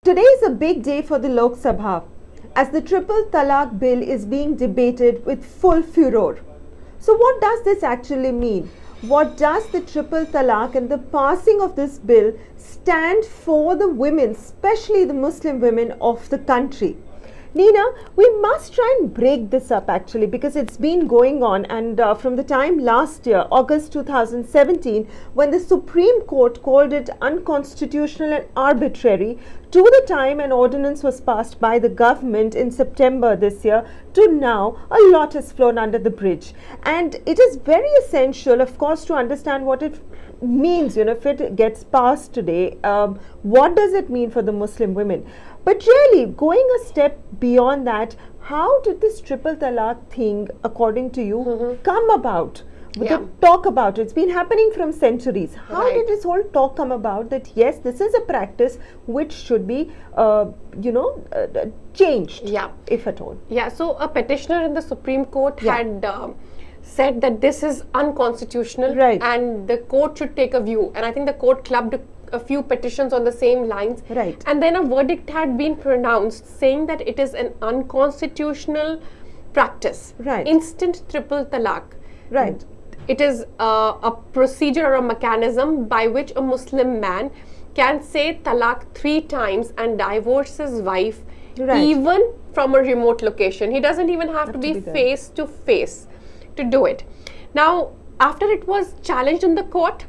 Today is a big day for the Lok Sabha as the Triple Talaq bill is being debated with full furor. So what does this actually mean? What does the Triple Talaq and the passing of this bill stand for the women, especially the Muslim women of the country? Nina, we must try and break this up actually, because it's been going on, and from the time last year, August 2017, when the Supreme Court called it unconstitutional and arbitrary, to the time an ordinance was passed by the government in September this year, to now, a lot has flown under the bridge. And it is very essential, of course, to understand what it means, if it gets passed today. What does it mean for the Muslim women? But really, going a step beyond that, how did this Triple Talaq thing, according to you, come about? The talk about it. It's been happening from centuries. How did this whole talk come about that, yes, this is a practice which should be, changed, if at all? Yeah, so a petitioner in the Supreme Court had said that this is unconstitutional and the court should take a view. And I think the court clubbed a few petitions on the same lines. And then a verdict had been pronounced saying that it is an unconstitutional practice. Instant Triple Talaq. It is a procedure or a mechanism by which a Muslim man can say talaq 3 times and divorce his wife even from a remote location. He doesn't even have to be face to face to do it. Now, after it was challenged in the court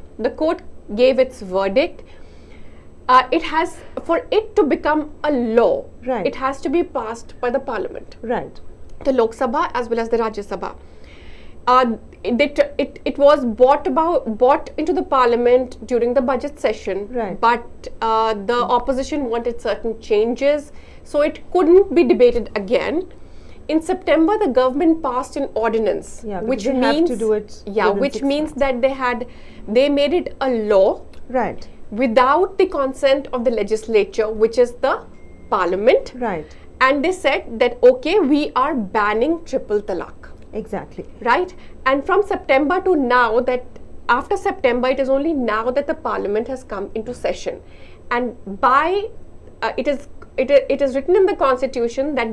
gave its verdict. It has, for it to become a law, it has to be passed by the parliament. The Lok Sabha as well as the Rajya Sabha. It was brought into the parliament during the budget session, but the opposition wanted certain changes, so it couldn't be debated again. In September, the government passed an ordinance, which means that they made it a law, without the consent of the legislature, which is the parliament, and they said that okay, we are banning Triple Talaq. And from September to now, that after September, it is only now that the parliament has come into session, and by it is written in the constitution that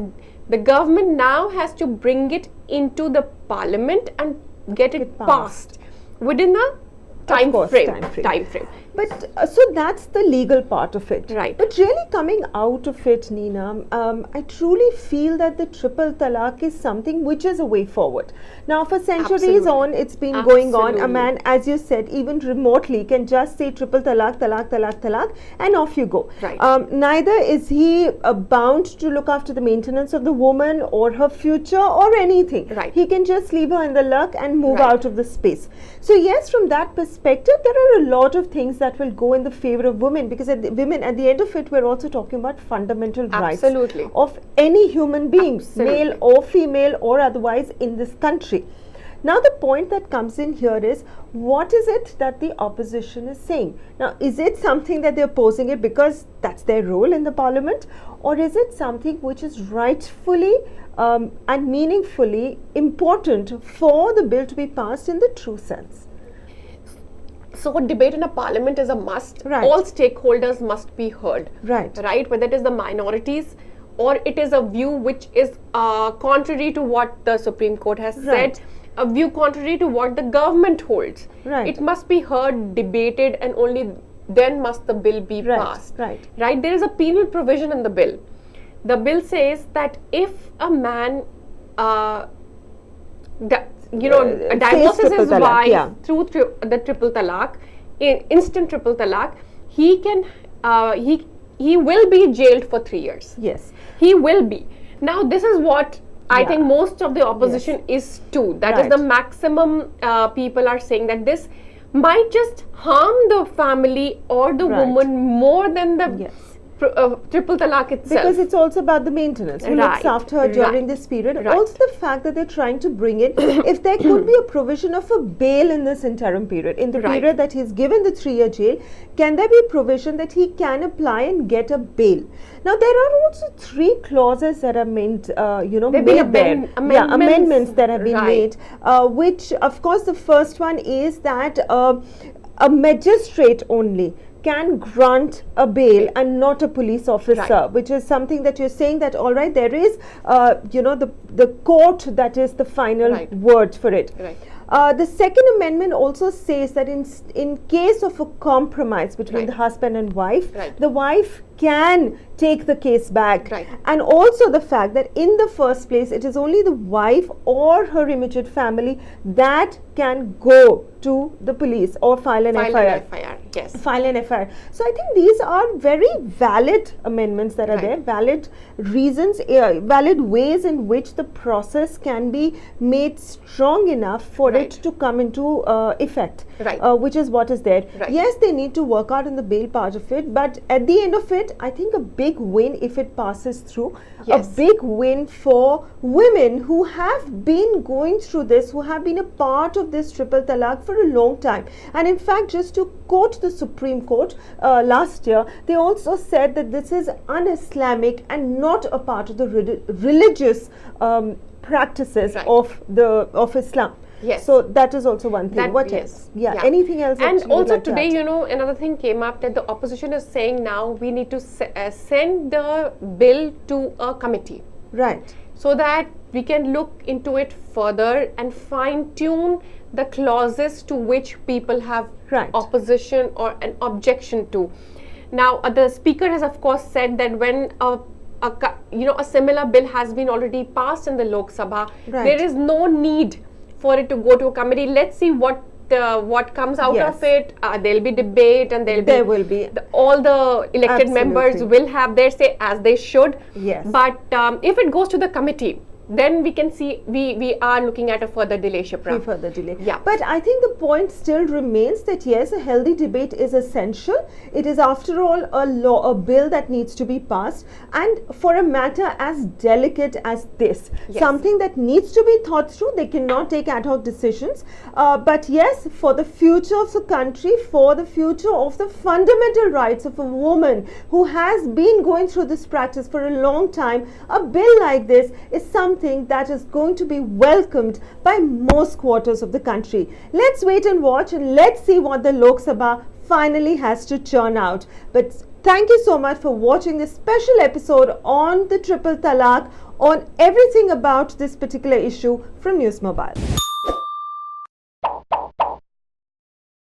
the government now has to bring it into the parliament and get it passed within a time frame. But so that's the legal part of it. But really coming out of it, Nina, I truly feel that the Triple Talaq is something which is a way forward. Now, for centuries on, it's been going on. A man, as you said, even remotely can just say Triple Talaq, Talaq, Talaq, Talaq, and off you go. Neither is he bound to look after the maintenance of the woman or her future or anything. He can just leave her in the lurk and move out of the space. So yes, from that perspective, there are a lot of things that will go in the favor of women, because at the end of it, we're also talking about fundamental rights of any human being, male or female or otherwise, in this country. Now, the point that comes in here is, what is it that the opposition is saying? Now, is it something that they're opposing it because that's their role in the parliament, or is it something which is rightfully and meaningfully important for the bill to be passed in the true sense? So, debate in a parliament is a must. All stakeholders must be heard. Whether it is the minorities or it is a view which is contrary to what the Supreme Court has said, a view contrary to what the government holds. It must be heard, debated, and only then must the bill be passed. There is a penal provision in the bill. The bill says that if a man divorces his wife through the Triple Talaq, instant Triple Talaq, he can he will be jailed for 3 years. He will be. Now, this is what I think most of the opposition is too. That is the maximum. People are saying that this might just harm the family or the woman more than the Triple Talaq itself. Because it's also about the maintenance. Who looks after her during this period. Also the fact that they're trying to bring in, if there could be a provision of a bail in this interim period, in the period that he's given the 3-year jail, can there be a provision that he can apply and get a bail? Now, there are also 3 clauses that are meant, amendments that have been made, which, of course, the first one is that a magistrate only can grant a bail and not a police officer, which is something that you're saying that all right, there is the court that is the final word for it. The Second Amendment also says that in case of a compromise between the husband and wife, the wife can take the case back, and also the fact that in the first place it is only the wife or her immediate family that can go to the police or file an FIR. File an FIR. So I think these are very valid amendments that are there, valid reasons, valid ways in which the process can be made strong enough for it to come into effect, which is what is there. Yes, they need to work out in the bail part of it, but at the end of it, I think a big win if it passes through, a big win for women who have been going through this, who have been a part of this triple talaq for a long time. And in fact, just to quote the Supreme Court last year, they also said that this is un-Islamic and not a part of the religious practices of Islam. So that is also one thing. What else? Anything else? And also today, you know, another thing came up that the opposition is saying now we need to send the bill to a committee. So that we can look into it further and fine-tune the clauses to which people have opposition or an objection to. Now, the speaker has of course said that when a similar bill has been already passed in the Lok Sabha, there is no need for it to go to a committee. Let's see what comes out of it. There'll be debate, and there will be all the elected members will have their say, as they should. But if it goes to the committee, then we can see we are looking at a further delay, Shipra. Further delay. But I think the point still remains that yes, a healthy debate is essential. It is after all a bill that needs to be passed, and for a matter as delicate as this, something that needs to be thought through. They cannot take ad hoc decisions. But yes, for the future of the country, for the future of the fundamental rights of a woman who has been going through this practice for a long time, a bill like this is something that is going to be welcomed by most quarters of the country. Let's wait and watch, and let's see what the Lok Sabha finally has to churn out. But thank you so much for watching this special episode on the triple talaq, on everything about this particular issue from News Mobile.